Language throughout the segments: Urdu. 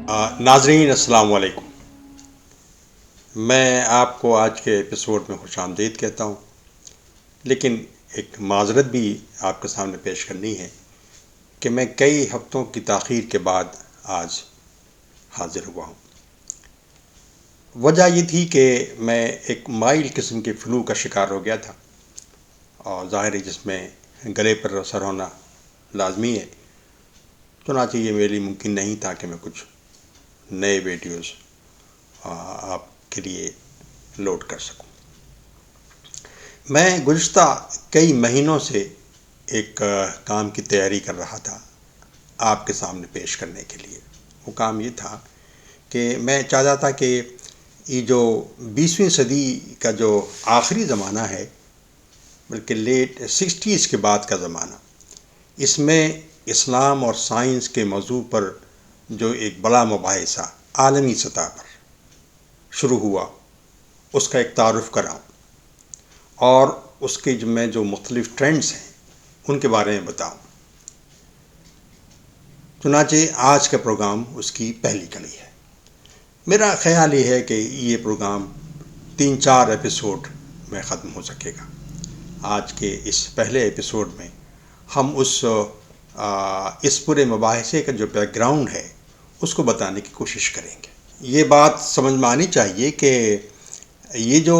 ناظرین السلام علیکم۔ میں آپ کو آج کے ایپیسوڈ میں خوش آمدید کہتا ہوں، لیکن ایک معذرت بھی آپ کے سامنے پیش کرنی ہے کہ میں کئی ہفتوں کی تاخیر کے بعد آج حاضر ہوا ہوں۔ وجہ یہ تھی کہ میں ایک مائل قسم کے فلو کا شکار ہو گیا تھا، اور ظاہر ہے جس میں گلے پر اثر ہونا لازمی ہے، چنانچہ یہ میرے لیے ممکن نہیں تھا کہ میں کچھ نئے ویڈیوز آپ کے لیے لوڈ کر سکوں۔ میں گزشتہ کئی مہینوں سے ایک کام کی تیاری کر رہا تھا آپ کے سامنے پیش کرنے کے لیے۔ وہ کام یہ تھا کہ میں چاہتا تھا کہ یہ جو 20ویں صدی کا جو آخری زمانہ ہے، بلکہ لیٹ 60s کے بعد کا زمانہ، اس میں اسلام اور سائنس کے موضوع پر جو ایک بڑا مباحثہ عالمی سطح پر شروع ہوا، اس کا ایک تعارف کراؤں، اور اس کے میں جو مختلف ٹرینڈز ہیں ان کے بارے میں بتاؤں۔ چنانچہ آج کا پروگرام اس کی پہلی کڑی ہے۔ میرا خیال یہ ہے کہ یہ پروگرام 3-4 ایپیسوڈ میں ختم ہو سکے گا۔ آج کے اس پہلے ایپیسوڈ میں ہم اس پورے مباحثے کا جو بیک گراؤنڈ ہے اس کو بتانے کی کوشش کریں گے۔ یہ بات سمجھ میں آنی چاہیے کہ یہ جو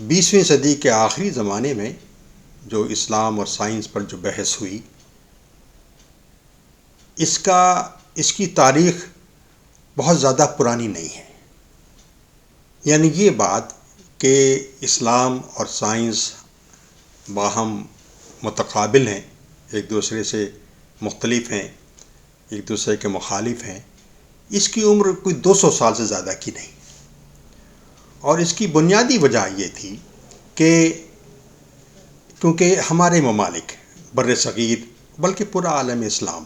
20ویں صدی کے آخری زمانے میں جو اسلام اور سائنس پر جو بحث ہوئی، اس کی تاریخ بہت زیادہ پرانی نہیں ہے۔ یعنی یہ بات کہ اسلام اور سائنس باہم متقابل ہیں، ایک دوسرے سے مختلف ہیں، ایک دوسرے کے مخالف ہیں، اس کی عمر کوئی 200 سال سے زیادہ کی نہیں۔ اور اس کی بنیادی وجہ یہ تھی کہ کیونکہ ہمارے ممالک بر صغیر بلکہ پورا عالم اسلام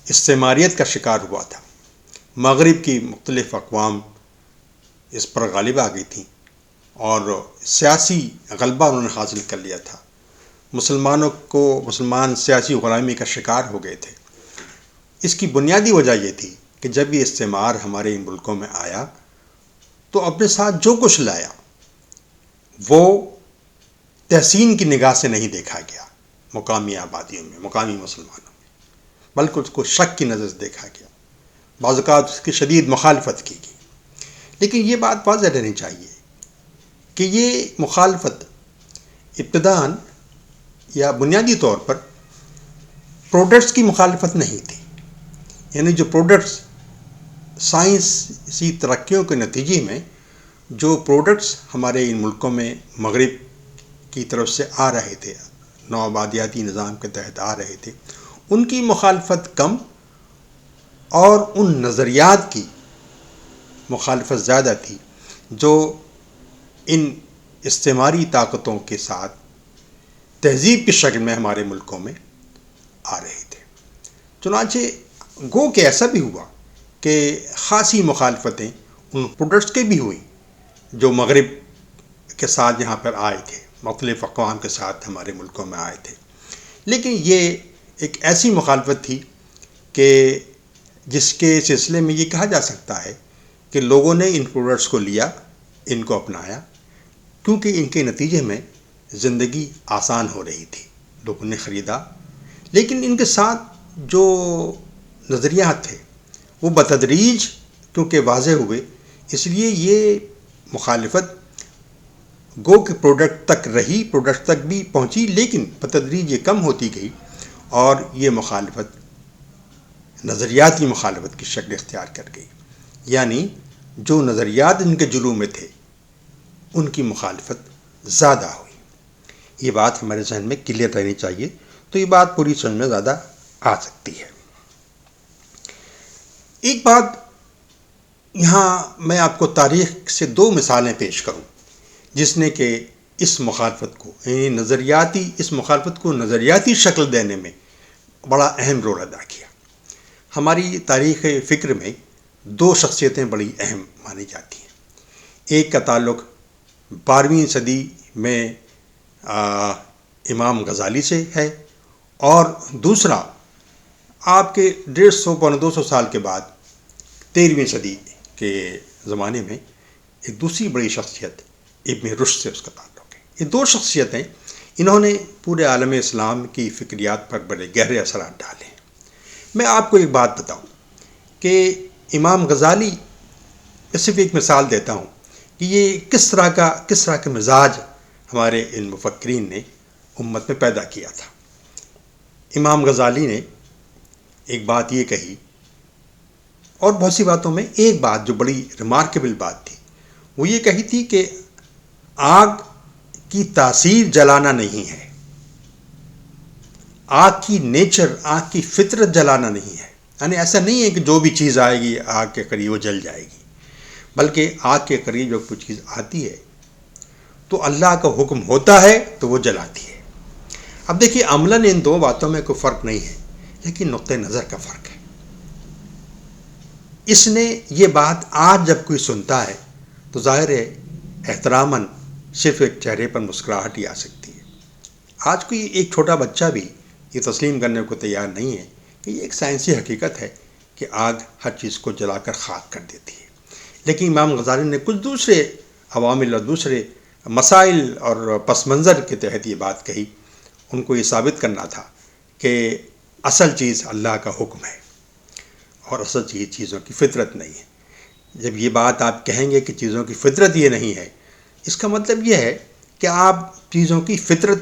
استعماریت کا شکار ہوا تھا۔ مغرب کی مختلف اقوام اس پر غالب آ گئی تھیں اور سیاسی غلبہ انہوں نے حاصل کر لیا تھا۔ مسلمان سیاسی غلامی کا شکار ہو گئے تھے۔ اس کی بنیادی وجہ یہ تھی کہ جب یہ استعمار ہمارے ان ملکوں میں آیا تو اپنے ساتھ جو کچھ لایا وہ تحسین کی نگاہ سے نہیں دیکھا گیا مقامی آبادیوں میں، مقامی مسلمانوں میں، بلکہ اس کو شک کی نظر سے دیکھا گیا۔ بعض اوقات اس کی شدید مخالفت کی گئی۔ لیکن یہ بات واضح رہنی چاہیے کہ یہ مخالفت ابتداءً یا بنیادی طور پر پروڈکٹس کی مخالفت نہیں تھی۔ یعنی جو پروڈکٹس سائنسی ترقیوں کے نتیجے میں جو پروڈکٹس ہمارے ان ملکوں میں مغرب کی طرف سے آ رہے تھے، نوآبادیاتی نظام کے تحت آ رہے تھے، ان کی مخالفت کم اور ان نظریات کی مخالفت زیادہ تھی جو ان استعماری طاقتوں کے ساتھ تہذیب کی شکل میں ہمارے ملکوں میں آ رہے تھے۔ چنانچہ گو کہ ایسا بھی ہوا کہ خاصی مخالفتیں ان پروڈکٹس کے بھی ہوئیں جو مغرب کے ساتھ یہاں پر آئے تھے، مختلف اقوام کے ساتھ ہمارے ملکوں میں آئے تھے۔ لیکن یہ ایک ایسی مخالفت تھی کہ جس کے سلسلے میں یہ کہا جا سکتا ہے کہ لوگوں نے ان پروڈکٹس کو لیا، ان کو اپنایا، کیونکہ ان کے نتیجے میں زندگی آسان ہو رہی تھی، لوگوں نے خریدا۔ لیکن ان کے ساتھ جو نظریات تھے وہ بتدریج کیونکہ واضح ہوئے، اس لیے یہ مخالفت گو کہ پروڈکٹ تک رہی، پروڈکٹ تک بھی پہنچی، لیکن بتدریج یہ کم ہوتی گئی اور یہ مخالفت نظریاتی مخالفت کی شکل اختیار کر گئی۔ یعنی جو نظریات ان کے جلو میں تھے ان کی مخالفت زیادہ ہوئی۔ یہ بات ہمارے ذہن میں کلیئر رہنی چاہیے، تو یہ بات پوری سمجھ میں زیادہ آ سکتی ہے۔ ایک بات یہاں میں آپ کو تاریخ سے 2 مثالیں پیش کروں جس نے کہ اس مخالفت کو نظریاتی شکل دینے میں بڑا اہم رول ادا کیا۔ ہماری تاریخ فکر میں 2 شخصیتیں بڑی اہم مانی جاتی ہیں۔ ایک کا تعلق 12ویں صدی میں امام غزالی سے ہے، اور دوسرا آپ کے 150 پونے 200 سال کے بعد 13ویں صدی کے زمانے میں ایک دوسری بڑی شخصیت ابن رشد سے اس کا تعلق ہے. یہ دو شخصیتیں انہوں نے پورے عالم اسلام کی فکریات پر بڑے گہرے اثرات ڈالے ہیں. میں آپ کو ایک بات بتاؤں کہ امام غزالی، صرف ایک مثال دیتا ہوں کہ یہ کس طرح کا مزاج ہمارے ان مفکرین نے امت میں پیدا کیا تھا. امام غزالی نے ایک بات یہ کہی، اور بہت سی باتوں میں ایک بات جو بڑی ریمارکیبل بات تھی، وہ یہ کہی تھی کہ آگ کی تاثیر جلانا نہیں ہے، آگ کی نیچر، آگ کی فطرت جلانا نہیں ہے. یعنی ایسا نہیں ہے کہ جو بھی چیز آئے گی آگ کے قریب وہ جل جائے گی، بلکہ آگ کے قریب جو کوئی چیز آتی ہے تو اللہ کا حکم ہوتا ہے تو وہ جلاتی ہے. اب دیکھیے عملاً ان دو باتوں میں کوئی فرق نہیں ہے، لیکن نقطہ نظر کا فرق ہے. اس نے یہ بات آج جب کوئی سنتا ہے تو ظاہر ہے احتراماً صرف ایک چہرے پر مسکراہٹ ہی آ سکتی ہے. آج کوئی ایک چھوٹا بچہ بھی یہ تسلیم کرنے کو تیار نہیں ہے کہ یہ ایک سائنسی حقیقت ہے کہ آگ ہر چیز کو جلا کر خاک کر دیتی ہے. لیکن امام غزالی نے کچھ دوسرے عوامل اور دوسرے مسائل اور پس منظر کے تحت یہ بات کہی. ان کو یہ ثابت کرنا تھا کہ اصل چیز اللہ کا حکم ہے اور اصل چیز چیزوں کی فطرت نہیں ہے. جب یہ بات آپ کہیں گے کہ چیزوں کی فطرت یہ نہیں ہے، اس کا مطلب یہ ہے کہ آپ چیزوں کی فطرت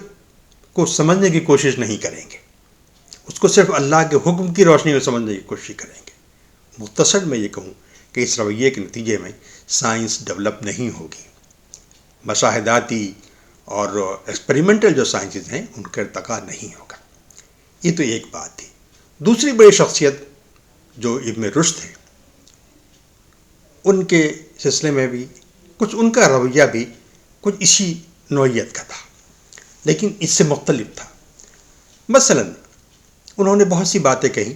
کو سمجھنے کی کوشش نہیں کریں گے، اس کو صرف اللہ کے حکم کی روشنی میں سمجھنے کی کوشش کریں گے. مختصر میں یہ کہوں کہ اس رویے کے نتیجے میں سائنس ڈیولپ نہیں ہوگی. مشاہداتی اور ایکسپریمنٹل جو سائنسز ہیں ان کا ارتقا نہیں ہوگا. یہ تو ایک بات تھی. دوسری بڑی شخصیت جو ابن رشد ہیں، ان کے سلسلے میں بھی کچھ ان کا رویہ بھی کچھ اسی نوعیت کا تھا، لیکن اس سے مختلف تھا. مثلا انہوں نے بہت سی باتیں کہیں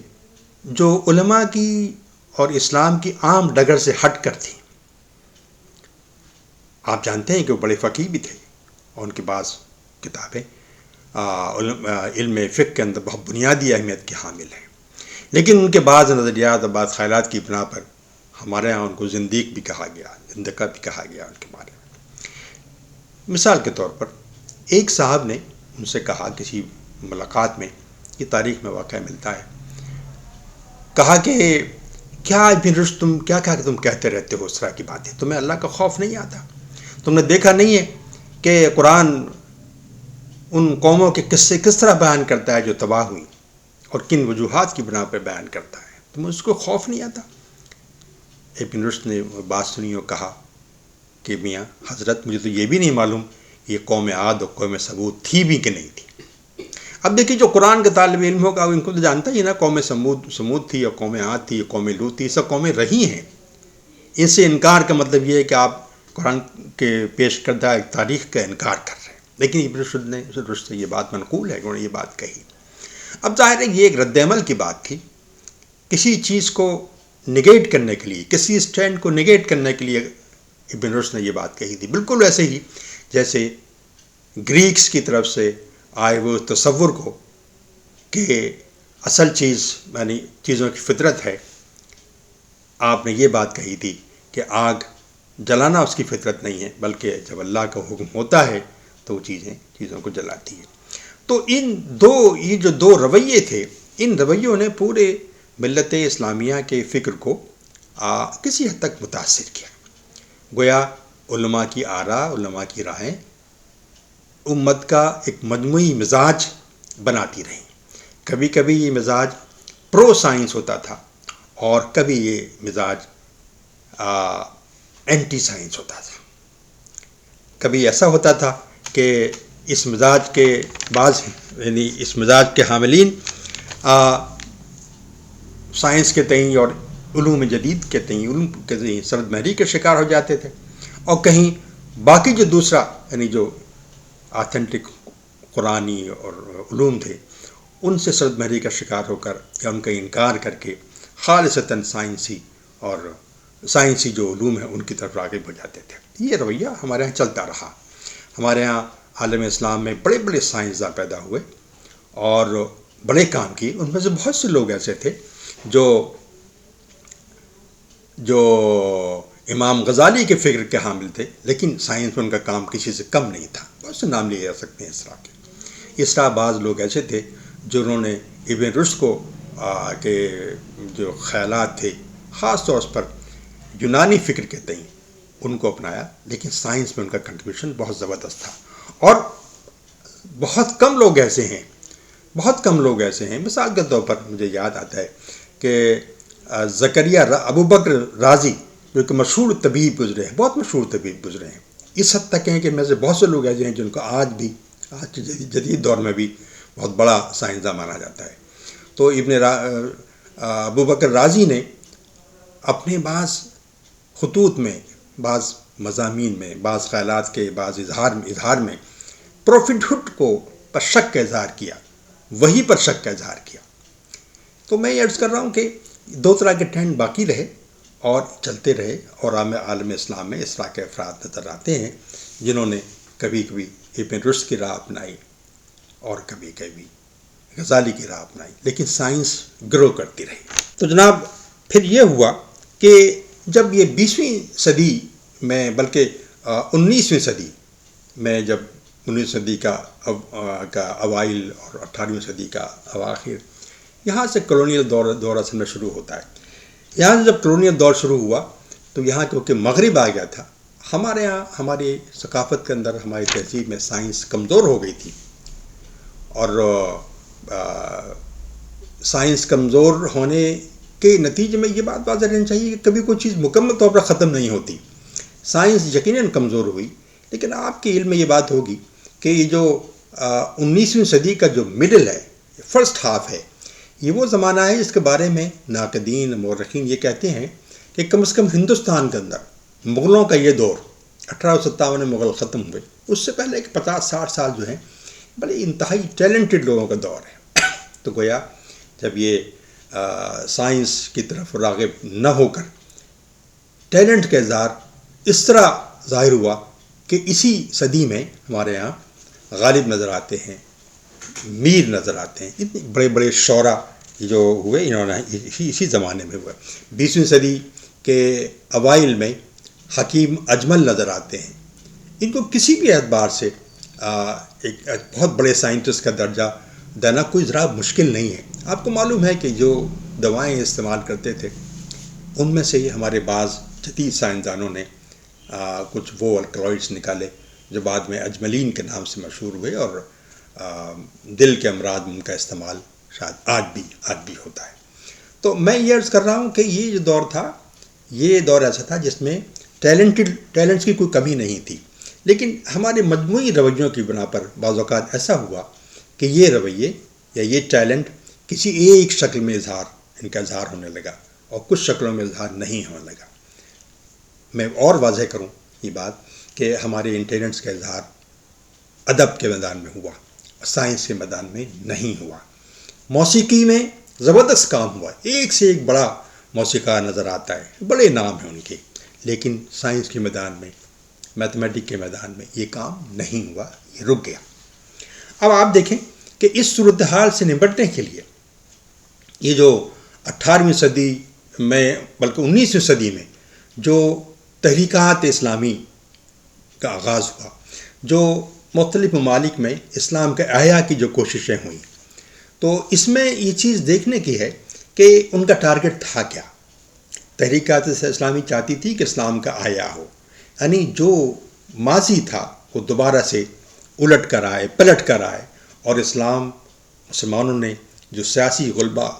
جو علماء کی اور اسلام کی عام ڈگر سے ہٹ کر تھیں. آپ جانتے ہیں کہ وہ بڑے فقیہ بھی تھے اور ان کے بعض کتابیں علم فقہ کے اندر بہت بنیادی اہمیت کی حامل ہیں، لیکن ان کے بعض نظریات اور بعض خیالات کی بنا پر ہمارے ہاں ان کو زندیق بھی کہا گیا، زندقہ بھی کہا گیا ان کے بارے میں. مثال کے طور پر ایک صاحب نے ان سے کہا کسی ملاقات میں، یہ تاریخ میں واقعہ ملتا ہے، کہا کہ کیا ابن رشد تم کیا کہتے رہتے ہو اس طرح کی باتیں، تمہیں اللہ کا خوف نہیں آتا؟ تم نے دیکھا نہیں ہے کہ قرآن ان قوموں کے قصے کس طرح بیان کرتا ہے جو تباہ ہوئی اور کن وجوہات کی بنا پر بیان کرتا ہے، تمہیں اس کو خوف نہیں آتا؟ ابن رشد نے بات سنی اور کہا کہ میاں حضرت مجھے تو یہ بھی نہیں معلوم یہ قوم عاد اور قوم ثمود تھی بھی کہ نہیں تھی. اب دیکھیے جو قرآن کا طالب علم ہوگا ان کو تو جانتا ہی نا قوم ثمود تھی اور قوم عاد تھی اور قوم لوط تھی، سب قومیں رہی ہیں. اس سے انکار کا مطلب یہ ہے کہ آپ قرآن کے پیش کردہ ایک تاریخ کا انکار کر رہے ہیں. لیکن ابن رشد سے یہ بات منقول ہے کہ انہوں نے یہ بات کہی. اب ظاہر ہے یہ ایک رد عمل کی بات تھی، کسی چیز کو نگیٹ کرنے کے لیے، کسی اسٹینڈ کو نگیٹ کرنے کے لیے ابن رشد نے یہ بات کہی تھی. بالکل ویسے ہی جیسے گریکس کی طرف سے آئے وہ تصور کو کہ اصل چیز یعنی چیزوں کی فطرت ہے، آپ نے یہ بات کہی تھی کہ آگ جلانا اس کی فطرت نہیں ہے، بلکہ جب اللہ کا حکم ہوتا ہے تو وہ چیزوں کو جلاتی ہے. تو یہ جو دو رویے تھے، ان رویوں نے پورے ملت اسلامیہ کے فکر کو کسی حد تک متاثر کیا. گویا علماء کی آراء، علماء کی رائیں امت کا ایک مجموعی مزاج بناتی رہیں. کبھی کبھی یہ مزاج پرو سائنس ہوتا تھا اور کبھی یہ مزاج اینٹی سائنس ہوتا تھا. کبھی ایسا ہوتا تھا کہ اس مزاج کے یعنی اس مزاج کے حاملین سائنس کے تئیں اور علوم جدید کے تئیں سرد مہری کے شکار ہو جاتے تھے، اور کہیں باقی جو دوسرا یعنی جو آتھینٹک قرآنی اور علوم تھے ان سے سرد مہری کا شکار ہو کر یا ان کا انکار کر کے خالصتاً سائنسی جو علوم ہیں ان کی طرف راغب ہو جاتے تھے. یہ رویہ ہمارے ہاں چلتا رہا. ہمارے ہاں عالم اسلام میں بڑے بڑے سائنسداں پیدا ہوئے اور بڑے کام کیے. ان میں سے بہت سے لوگ ایسے تھے جو امام غزالی کے فکر کے حامل تھے، لیکن سائنس میں ان کا کام کسی سے کم نہیں تھا. بہت سے نام لیے جا سکتے ہیں اس طرح کے. اس طرح بعض لوگ ایسے تھے جنہوں نے ابن رشد کو کے جو خیالات تھے خاص طور پر یونانی فکر کے تئیں ان کو اپنایا، لیکن سائنس میں ان کا کنٹریبیوشن بہت زبردست تھا. اور بہت کم لوگ ایسے ہیں. مثال کے طور پر مجھے یاد آتا ہے کہ زکریا ابو بکر رازی جو کہ مشہور طبیب گزرے ہیں، بہت مشہور طبیب گزرے ہیں. اس حد تک ہیں کہ میں سے بہت سے لوگ ایسے ہیں جن کو آج کے جدید دور میں بھی بہت بڑا سائنسداں مانا جاتا ہے. تو ابو بکر رازی نے اپنے بعض خطوط میں، بعض مضامین میں، بعض خیالات کے بعض اظہار میں پروفٹ کو پر شک کا اظہار کیا، وہی پر شک کا اظہار کیا. تو میں یہ عرض کر رہا ہوں کہ دو طرح کے ٹرینڈ باقی رہے اور چلتے رہے، اور عالم اسلام میں اس طرح کے افراد نظر آتے ہیں جنہوں نے کبھی کبھی ابن رشد کی راہ اپنائی اور کبھی کبھی غزالی کی راہ اپنائی، لیکن سائنس گرو کرتی رہی. تو جناب پھر یہ ہوا کہ جب یہ 20ویں صدی میں، بلکہ 19ویں صدی میں، جب 19ویں صدی کا اوائل اور 18ویں صدی کا اواخر، یہاں سے کلونیل دور اصل میں شروع ہوتا ہے. یہاں سے جب کلونیل دور شروع ہوا تو یہاں کیونکہ مغرب آ گیا تھا، ہمارے یہاں ہماری ثقافت کے اندر، ہماری تہذیب میں سائنس کمزور ہو گئی تھی. اور سائنس کمزور ہونے کے نتیجے میں یہ بات واضح رہنی چاہیے کہ کبھی کوئی چیز مکمل طور پر ختم نہیں ہوتی. سائنس یقیناً کمزور ہوئی، لیکن آپ کے علم میں یہ بات ہوگی کہ یہ جو 19ویں صدی کا جو مڈل ہے، فرسٹ ہاف ہے، یہ وہ زمانہ ہے جس کے بارے میں ناقدین، مورخین یہ کہتے ہیں کہ کم از کم ہندوستان کے اندر مغلوں کا یہ دور 1857 میں مغل ختم ہوئے، اس سے پہلے 50-60 سال جو ہیں بڑے انتہائی ٹیلنٹڈ لوگوں کا دور ہے. تو گویا جب یہ سائنس کی طرف راغب نہ ہو کر ٹیلنٹ کا اظہار اس طرح ظاہر ہوا کہ اسی صدی میں ہمارے ہاں غالب نظر آتے ہیں، میر نظر آتے ہیں، اتنے بڑے بڑے شعراء جو ہوئے انہوں نے اسی زمانے میں ہوئے. 20ویں صدی کے اوائل میں حکیم اجمل نظر آتے ہیں. ان کو کسی بھی اعتبار سے ایک بہت بڑے سائنٹسٹ کا درجہ دینا کوئی ذرا مشکل نہیں ہے. آپ کو معلوم ہے کہ جو دوائیں استعمال کرتے تھے ان میں سے ہمارے بعض جدید سائنسدانوں نے کچھ وہ الکلوئڈس نکالے جو بعد میں اجملین کے نام سے مشہور ہوئے، اور دل کے امراض میں ان کا استعمال شاید آج بھی ہوتا ہے. تو میں یہ عرض کر رہا ہوں کہ یہ جو دور تھا، یہ دور ایسا تھا جس میں ٹیلنٹس کی کوئی کمی نہیں تھی، لیکن ہمارے مجموعی رویوں کی بنا پر بعض اوقات ایسا ہوا کہ یہ رویے یا یہ ٹیلنٹ کسی ایک شکل میں ان کا اظہار ہونے لگا اور کچھ شکلوں میں اظہار نہیں ہونے لگا. میں اور واضح کروں یہ بات کہ ہمارے ان ٹیلنٹس کا اظہار ادب کے میدان میں ہوا، سائنس کے میدان میں نہیں ہوا. موسیقی میں زبردست کام ہوا، ایک سے ایک بڑا موسیقار نظر آتا ہے، بڑے نام ہیں ان کے، لیکن سائنس کے میدان میں، میتھمیٹک کے میدان میں یہ کام نہیں ہوا، یہ رک گیا. اب آپ دیکھیں کہ اس صورتحال سے نمٹنے کے لیے یہ جو 18ویں صدی میں، بلکہ 19ویں صدی میں جو تحریکات اسلامی کا آغاز ہوا، جو مختلف ممالک میں اسلام کے احیاء کی جو کوششیں ہوئیں، تو اس میں یہ چیز دیکھنے کی ہے کہ ان کا ٹارگٹ تھا کیا. تحریکات اسلامی چاہتی تھی کہ اسلام کا احیاء ہو، یعنی جو ماضی تھا وہ دوبارہ سے پلٹ کر آئے اور مسلمانوں نے جو سیاسی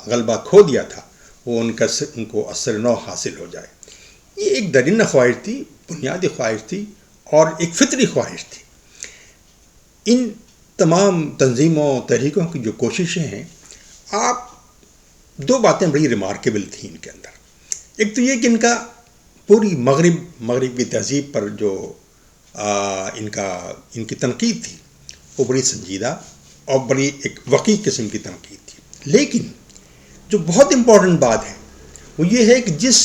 غلبہ کھو دیا تھا وہ ان کو اثر نو حاصل ہو جائے. یہ ایک درینہ خواہش تھی، بنیادی خواہش تھی اور ایک فطری خواہش تھی. ان تمام تنظیموں تحریکوں کی جو کوششیں ہیں، آپ دو باتیں بڑی ریمارکیبل تھیں ان کے اندر. ایک تو یہ کہ ان کا پوری مغرب کی تہذیب پر جو ان کی تنقید تھی وہ بڑی سنجیدہ اور بڑی ایک وقیح قسم کی تنقید تھی. لیکن جو بہت امپورٹنٹ بات ہے وہ یہ ہے کہ جس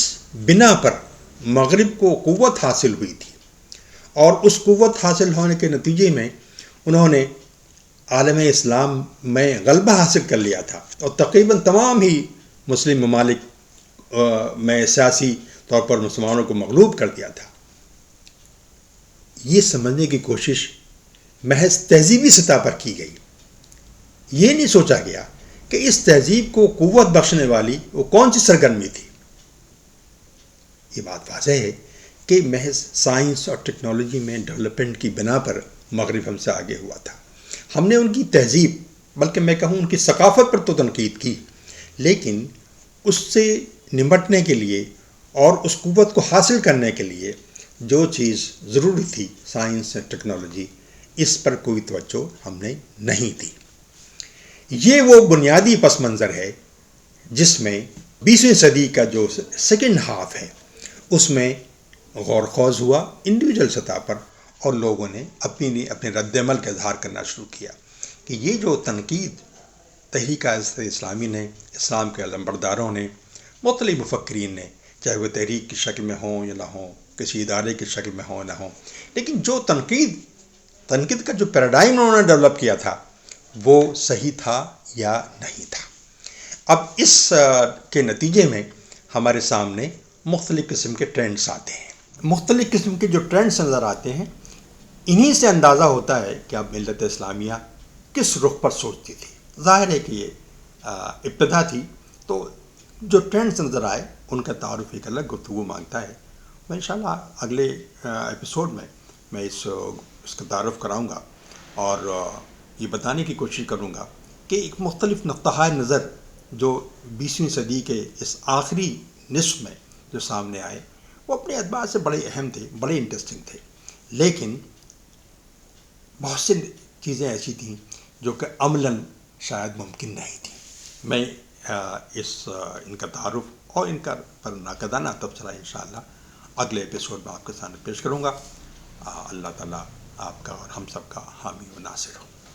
بنا پر مغرب کو قوت حاصل ہوئی تھی، اور اس قوت حاصل ہونے کے نتیجے میں انہوں نے عالم اسلام میں غلبہ حاصل کر لیا تھا اور تقریباً تمام ہی مسلم ممالک میں سیاسی طور پر مسلمانوں کو مغلوب کر دیا تھا، یہ سمجھنے کی کوشش محض تہذیبی سطح پر کی گئی. یہ نہیں سوچا گیا کہ اس تہذیب کو قوت بخشنے والی وہ کون سی سرگرمی تھی. یہ بات واضح ہے کہ محض سائنس اور ٹیکنالوجی میں ڈیولپمنٹ کی بنا پر مغرب ہم سے آگے ہوا تھا. ہم نے ان کی تہذیب، بلکہ میں کہوں ان کی ثقافت پر تو تنقید کی، لیکن اس سے نمٹنے کے لیے اور اس قوت کو حاصل کرنے کے لیے جو چیز ضروری تھی، سائنس اور ٹیکنالوجی، اس پر کوئی توجہ ہم نے نہیں دی. یہ وہ بنیادی پس منظر ہے جس میں 20ویں صدی کا جو سیکنڈ ہاف ہے اس میں غور خوض ہوا انڈیویجول سطح پر، اور لوگوں نے اپنے رد عمل کا اظہار کرنا شروع کیا کہ یہ جو تنقید تحریک اسلامی نے، اسلام کے علمبرداروں نے، مختلف مفکرین نے، چاہے وہ تحریک کی شکل میں ہوں یا نہ ہوں، کسی ادارے کی شکل میں ہوں نہ ہوں، لیکن جو تنقید کا جو پیراڈائم انہوں نے ڈیولپ کیا تھا وہ صحیح تھا یا نہیں تھا. اب اس کے نتیجے میں ہمارے سامنے مختلف قسم کے ٹرینڈز آتے ہیں. مختلف قسم کے جو ٹرینڈز نظر آتے ہیں، انہی سے اندازہ ہوتا ہے کہ اب ملت اسلامیہ کس رخ پر سوچتی تھی. ظاہر ہے کہ یہ ابتدا تھی، تو جو ٹرینڈز نظر آئے ان کا تعارف ایک الگ گفتگو مانگتا ہے. میں انشاءاللہ اگلے ایپیسوڈ میں اس کا تعارف کراؤں گا اور یہ بتانے کی کوشش کروں گا کہ ایک مختلف نقطہ نظر جو 20ویں صدی کے اس آخری نصف میں جو سامنے آئے وہ اپنے اعتبار سے بڑے اہم تھے، بڑے انٹرسٹنگ تھے، لیکن بہت سی چیزیں ایسی تھیں جو کہ عملاً شاید ممکن نہیں تھیں. میں ان کا تعارف اور ان کا پر ناقدانہ تبصرہ انشاءاللہ اگلے ایپیسوڈ میں آپ کے سامنے پیش کروں گا. اللہ تعالیٰ آپ کا اور ہم سب کا حامی و ناصر ہو.